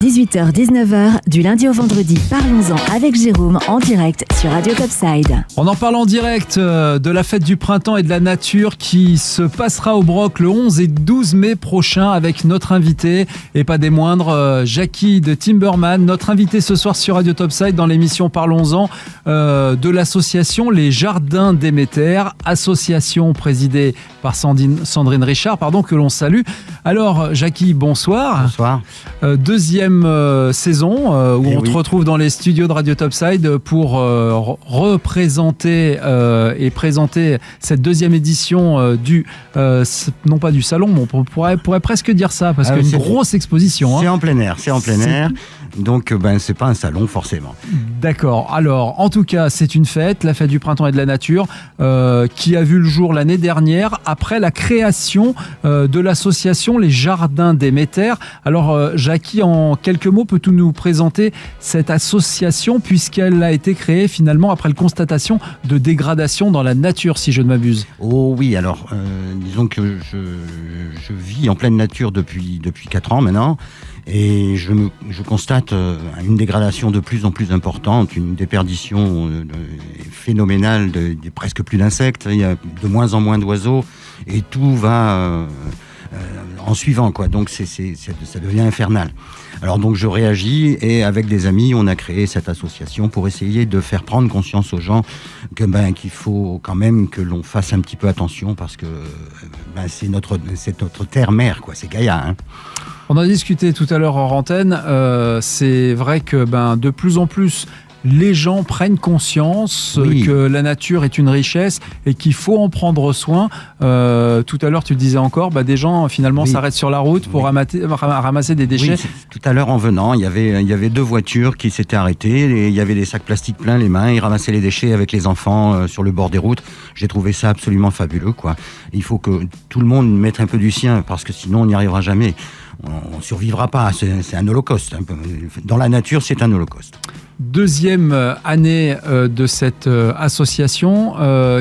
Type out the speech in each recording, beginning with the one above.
18h-19h, du lundi au vendredi, parlons-en avec Jérôme en direct sur Radio Topside. On en parle en direct de la fête du printemps et de la nature qui se passera au Broc le 11 et 12 mai prochain avec notre invité, et pas des moindres, Jackie de Timberman, notre invité ce soir sur Radio Topside dans l'émission Parlons-en de l'association Les Jardins Déméter, association présidée par Sandrine Richard, que l'on salue. Alors Jackie, bonsoir. Bonsoir. Deuxième saison où on te retrouve dans les studios de Radio Topside pour représenter et présenter cette deuxième édition du non pas du salon, mais on pourrait presque dire ça parce qu'il y a une grosse exposition. C'est en plein air, donc c'est pas un salon forcément. D'accord. Alors en tout cas c'est une fête, la fête du printemps et de la nature qui a vu le jour l'année dernière après la création de l'association Les Jardins Déméter. Alors Jackie, en quelques mots, peux-tu nous présenter cette association puisqu'elle a été créée finalement après la constatation de dégradation dans la nature, si je ne m'abuse? Oh oui, alors disons que je vis en pleine nature depuis 4 ans maintenant. Et je constate une dégradation de plus en plus importante, une déperdition phénoménale, presque plus d'insectes, il y a de moins en moins d'oiseaux, et tout va en suivant, quoi. Donc ça devient infernal. Alors donc je réagis, et avec des amis, on a créé cette association pour essayer de faire prendre conscience aux gens qu'il faut quand même que l'on fasse un petit peu attention, parce que c'est notre terre-mère, quoi, c'est Gaïa, hein. On a discuté tout à l'heure hors antenne, c'est vrai que de plus en plus les gens prennent conscience que la nature est une richesse et qu'il faut en prendre soin. Tout à l'heure tu le disais encore, des gens finalement s'arrêtent sur la route pour ramasser des déchets. Oui, tout à l'heure en venant, il y avait 2 voitures qui s'étaient arrêtées, et il y avait des sacs plastiques pleins les mains, ils ramassaient les déchets avec les enfants sur le bord des routes. J'ai trouvé ça absolument fabuleux, quoi. Il faut que tout le monde mette un peu du sien, parce que sinon on n'y arrivera jamais. On ne survivra pas, c'est un holocauste. Dans la nature, c'est un holocauste. Deuxième année de cette association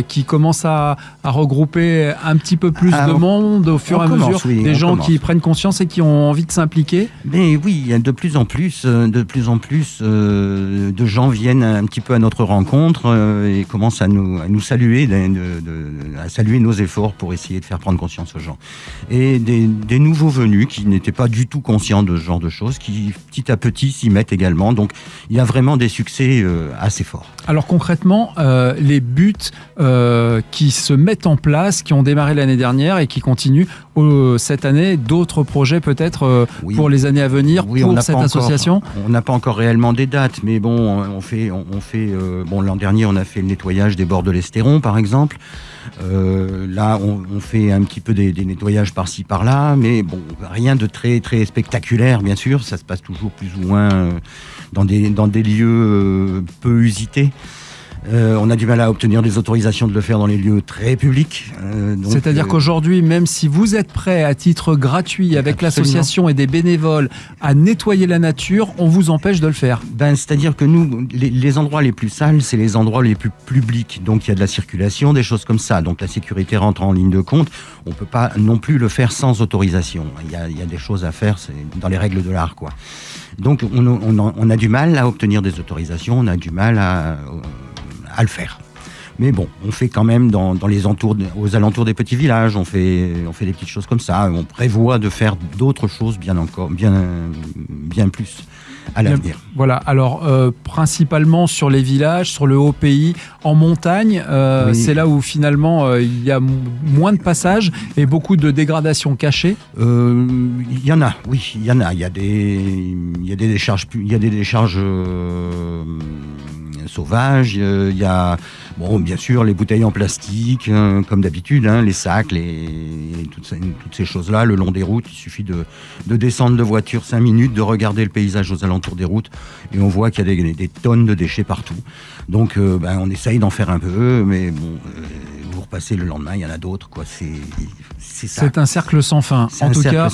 qui commence à regrouper un petit peu plus de monde au fur et à mesure, des gens qui prennent conscience et qui ont envie de s'impliquer. Mais oui, il y a de plus en plus de gens viennent un petit peu à notre rencontre et commencent à nous saluer, à saluer nos efforts pour essayer de faire prendre conscience aux gens. Et des nouveaux venus qui n'étaient pas du tout conscients de ce genre de choses, qui petit à petit s'y mettent également. Donc il y a vraiment des succès assez forts. Alors concrètement, les buts qui se mettent en place, qui ont démarré l'année dernière et qui continuent cette année, d'autres projets peut-être pour les années à venir pour cette association? On n'a pas encore réellement des dates, mais bon, on fait l'an dernier on a fait le nettoyage des bords de l'Estéron par exemple. Là on fait un petit peu des nettoyages par-ci par-là, mais bon, rien de très très spectaculaire, bien sûr. Ça se passe toujours plus ou moins dans des lieux peu usités. On a du mal à obtenir des autorisations de le faire dans les lieux très publics. C'est-à-dire qu'aujourd'hui, même si vous êtes prêt à titre gratuit avec l'association et des bénévoles à nettoyer la nature, on vous empêche de le faire? C'est-à-dire que nous, les endroits les plus sales, c'est les endroits les plus publics. Donc il y a de la circulation, des choses comme ça. Donc la sécurité rentre en ligne de compte. On ne peut pas non plus le faire sans autorisation. Il y a des choses à faire, c'est dans les règles de l'art, quoi. Donc on a du mal à obtenir des autorisations, on a du mal à le faire. Mais bon, on fait quand même aux alentours des petits villages, on fait des petites choses comme ça. On prévoit de faire d'autres choses bien plus à l'avenir. Voilà, alors principalement sur les villages, sur le haut pays, en montagne, c'est là où finalement il y a moins de passages et beaucoup de dégradations cachées. Il y en a, oui, il y en a. Il y a des décharges sauvages, il y a bien sûr les bouteilles en plastique, comme d'habitude, les sacs, toutes ces choses-là le long des routes. Il suffit de descendre de voiture 5 minutes, de regarder le paysage aux alentours des routes, et on voit qu'il y a des tonnes de déchets partout. Donc on essaye d'en faire un peu, mais vous repassez le lendemain, il y en a d'autres, quoi. C'est ça. C'est un cercle sans fin. En tout cas,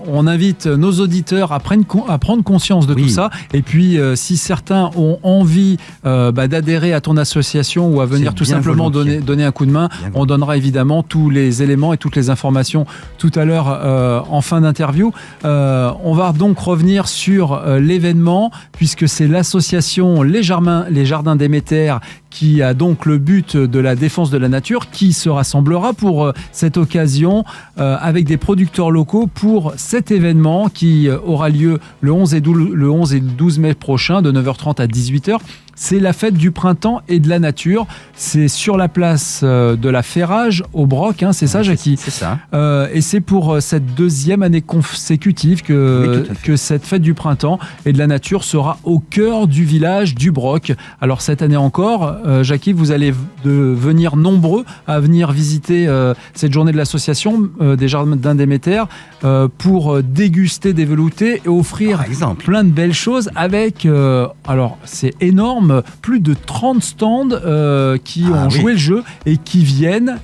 on invite nos auditeurs à prendre conscience de tout ça. Et puis, si certains ont envie d'adhérer à ton association, l'association ou à venir C'est tout bien simplement volontiers. donner un coup de main, on donnera évidemment tous les éléments et toutes les informations tout à l'heure en fin d'interview. On va donc revenir sur l'événement, puisque c'est l'association Les Jardins Déméter qui a donc le but de la défense de la nature, qui se rassemblera pour cette occasion avec des producteurs locaux pour cet événement qui aura lieu le 11 et le 12 mai prochain de 9h30 à 18h. C'est la fête du printemps et de la nature. C'est sur la place de la Ferrage au Broc, hein, c'est ça, Jackie ? C'est ça. Et c'est pour cette deuxième année consécutive que cette fête du printemps et de la nature sera au cœur du village du Broc. Alors cette année encore, Jackie, vous allez venir nombreux à venir visiter cette journée de l'association des Jardins Déméter pour déguster des veloutés et offrir plein de belles choses avec, alors c'est énorme, plus de 30 stands qui ont joué le jeu et qui viennent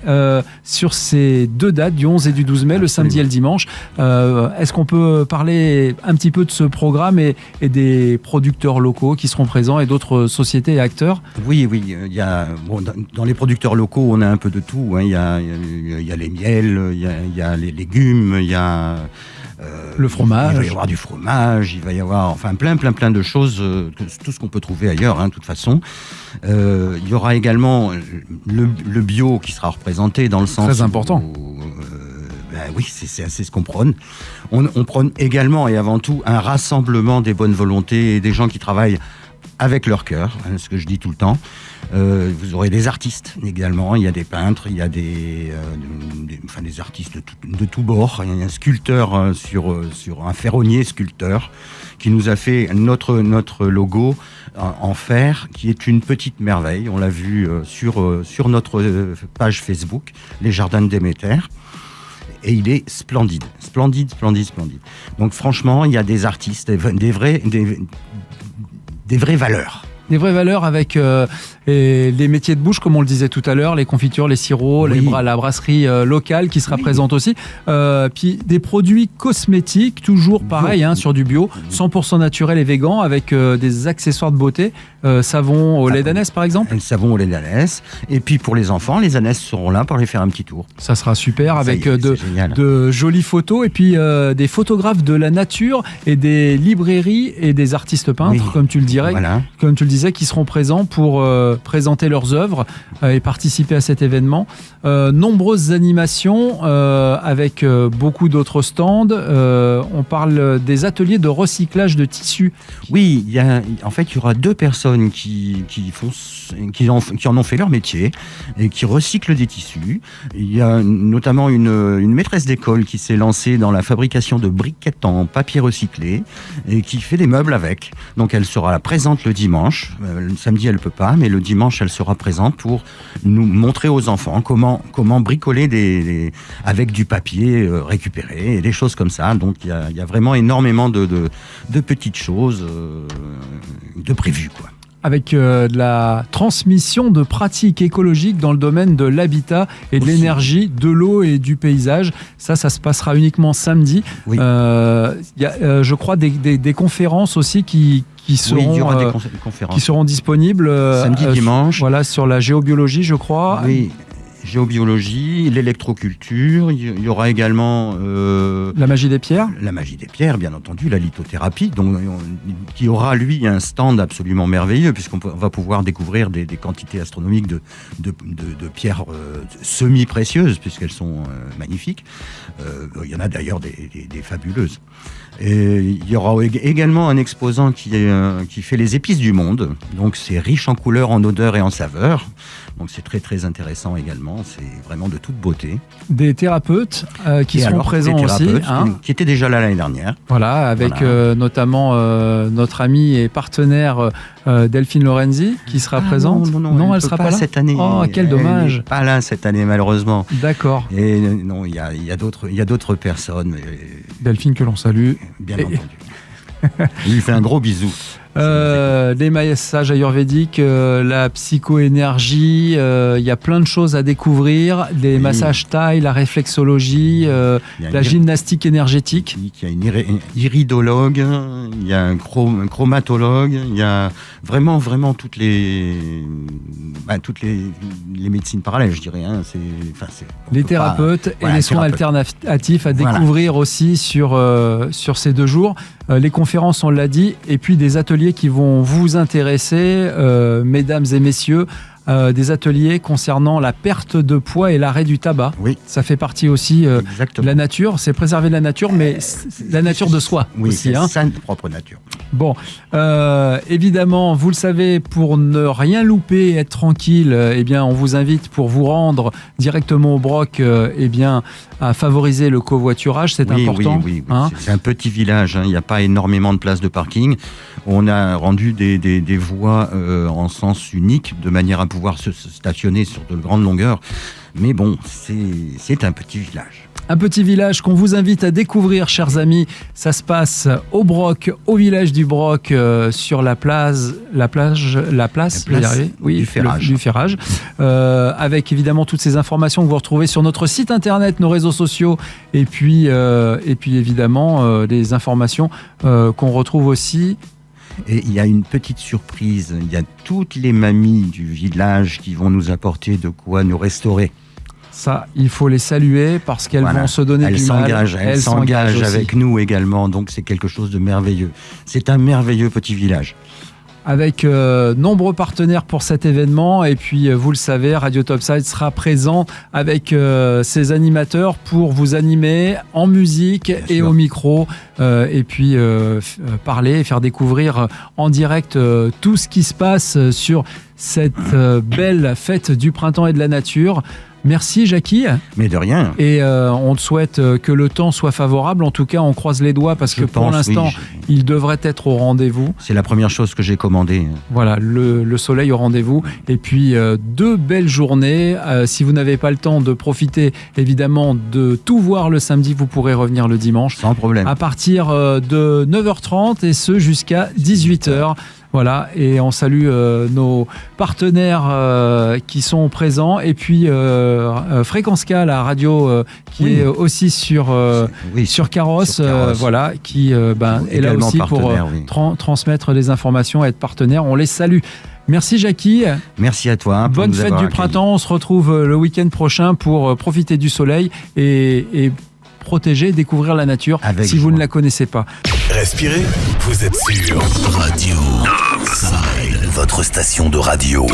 sur ces deux dates du 11 et du 12 mai, le samedi et le dimanche. Est-ce qu'on peut parler un petit peu de ce programme et des producteurs locaux qui seront présents et d'autres sociétés et acteurs ? Oui, il y a, dans les producteurs locaux, on a un peu de tout. Hein. Il y a les miels, il y a les légumes, il y a... le fromage. Il va y avoir du fromage, il va y avoir enfin plein de choses, tout ce qu'on peut trouver ailleurs, hein, de toute façon. Il y aura également le bio qui sera représenté dans le sens... Très important. Oui, c'est ce qu'on prône. On prône également et avant tout un rassemblement des bonnes volontés et des gens qui travaillent avec leur cœur, hein, ce que je dis tout le temps. Vous aurez des artistes également, il y a des peintres, il y a des artistes de tous bords. Il y a un sculpteur sur un ferronnier sculpteur qui nous a fait notre logo en fer, qui est une petite merveille. On l'a vu sur notre page Facebook, Les Jardins de Déméter. Et il est splendide. Donc franchement, il y a des artistes, des vraies valeurs. Des vraies valeurs avec les métiers de bouche, comme on le disait tout à l'heure, les confitures, les sirops, la brasserie locale qui sera présente aussi. Puis des produits cosmétiques, toujours pareil, hein, sur du bio, 100% naturel et végan, avec des accessoires de beauté, savon au lait d'ânesse par exemple. Un savon au lait d'ânesse. Et puis pour les enfants, les ânesses seront là pour les faire un petit tour. Ça sera super, avec de jolies photos et puis des photographes de la nature et des librairies et des artistes peintres, comme tu le dirais. Voilà. Comme tu le disais, qui seront présents pour présenter leurs œuvres et participer à cet événement. Nombreuses animations avec beaucoup d'autres stands. On parle des ateliers de recyclage de tissus. Oui, il y aura 2 personnes qui en ont fait leur métier et qui recyclent des tissus. Il y a notamment une maîtresse d'école qui s'est lancée dans la fabrication de briquettes en papier recyclé et qui fait des meubles avec. Donc elle sera présente le dimanche. Le samedi, elle peut pas, mais le dimanche, elle sera présente pour nous montrer aux enfants comment bricoler avec du papier récupéré et des choses comme ça. Donc, il y a vraiment énormément de petites choses de prévues, quoi. Avec de la transmission de pratiques écologiques dans le domaine de l'habitat et de l'énergie, de l'eau et du paysage. Ça se passera uniquement samedi. Oui. Y a, je crois, des conférences aussi qui seront, il y aura des conférences qui seront disponibles samedi, dimanche. Voilà, sur la géobiologie, je crois. Oui. Géobiologie, l'électroculture, il y aura également... la magie des pierres. La magie des pierres, bien entendu, la lithothérapie, qui aura, lui, un stand absolument merveilleux, puisqu'on va pouvoir découvrir des quantités astronomiques de pierres semi-précieuses, puisqu'elles sont magnifiques. Il y en a d'ailleurs des fabuleuses. Et il y aura également un exposant qui fait les épices du monde, donc c'est riche en couleurs, en odeurs et en saveurs. Donc c'est très très intéressant également, c'est vraiment de toute beauté. Des thérapeutes qui seront présents aussi. Qui étaient déjà là l'année dernière. Voilà, avec notamment notre amie et partenaire Delphine Lorenzi qui sera présente. Non, elle sera pas là cette année. Oh, quel dommage. Elle n'est pas là cette année malheureusement. D'accord. Et non, il y a d'autres personnes. Delphine que l'on salue. Bien entendu. Il lui fait un gros bisou. Les massages ayurvédiques, la psychoénergie, il y a plein de choses à découvrir. Les massages thaï, la réflexologie, la gymnastique énergétique. Il y a une iridologue, il y a un chromatologue, il y a vraiment toutes les médecines parallèles, je dirais. Hein. Les thérapeutes et les soins alternatifs à découvrir aussi sur ces 2 jours. Les conférences, on l'a dit, et puis des ateliers qui vont vous intéresser, mesdames et messieurs. Des ateliers concernant la perte de poids et l'arrêt du tabac. Oui. Ça fait partie aussi de la nature. C'est préserver la nature, mais la nature de soi aussi. C'est sa propre nature. Bon, évidemment, vous le savez, pour ne rien louper et être tranquille, on vous invite pour vous rendre directement au Broc, à favoriser le covoiturage. C'est important. Oui. Hein, c'est un petit village. Hein. Il n'y a pas énormément de places de parking. On a rendu des voies en sens unique de manière à pouvoir se stationner sur de grandes longueurs. Mais bon, c'est un petit village. Un petit village qu'on vous invite à découvrir, chers amis. Ça se passe au Broc, au village du Broc, sur la place du Ferrage. Avec évidemment toutes ces informations que vous retrouvez sur notre site internet, nos réseaux sociaux, et puis évidemment des informations qu'on retrouve aussi. Et il y a une petite surprise, il y a toutes les mamies du village qui vont nous apporter de quoi nous restaurer. Ça, il faut les saluer parce qu'elles vont se donner du mal. Elles s'engagent avec nous également, donc c'est quelque chose de merveilleux. C'est un merveilleux petit village. Avec nombreux partenaires pour cet événement, et puis vous le savez, Radio Topside sera présent avec ses animateurs pour vous animer en musique et au micro, et puis parler et faire découvrir en direct tout ce qui se passe sur cette belle fête du printemps et de la nature. Merci Jackie. Mais de rien. Et on te souhaite que le temps soit favorable. En tout cas, on croise les doigts parce que pour l'instant, il devrait être au rendez-vous. C'est la première chose que j'ai commandée. Voilà, le soleil au rendez-vous. Et puis, 2 belles journées. Si vous n'avez pas le temps de profiter, évidemment, de tout voir le samedi, vous pourrez revenir le dimanche. Sans problème. À partir de 9h30 et ce jusqu'à 18h. Voilà, et on salue nos partenaires qui sont présents, et puis Fréquence K, la radio qui est aussi sur Carrosse, voilà, qui est là aussi pour transmettre les informations et être partenaire. On les salue. Merci Jackie. Merci à toi. Bonne fête du printemps. On se retrouve le week-end prochain pour profiter du soleil et protéger, découvrir la nature si vous ne la connaissez pas. Respirez, vous êtes sur Radio Topside, votre station de radio.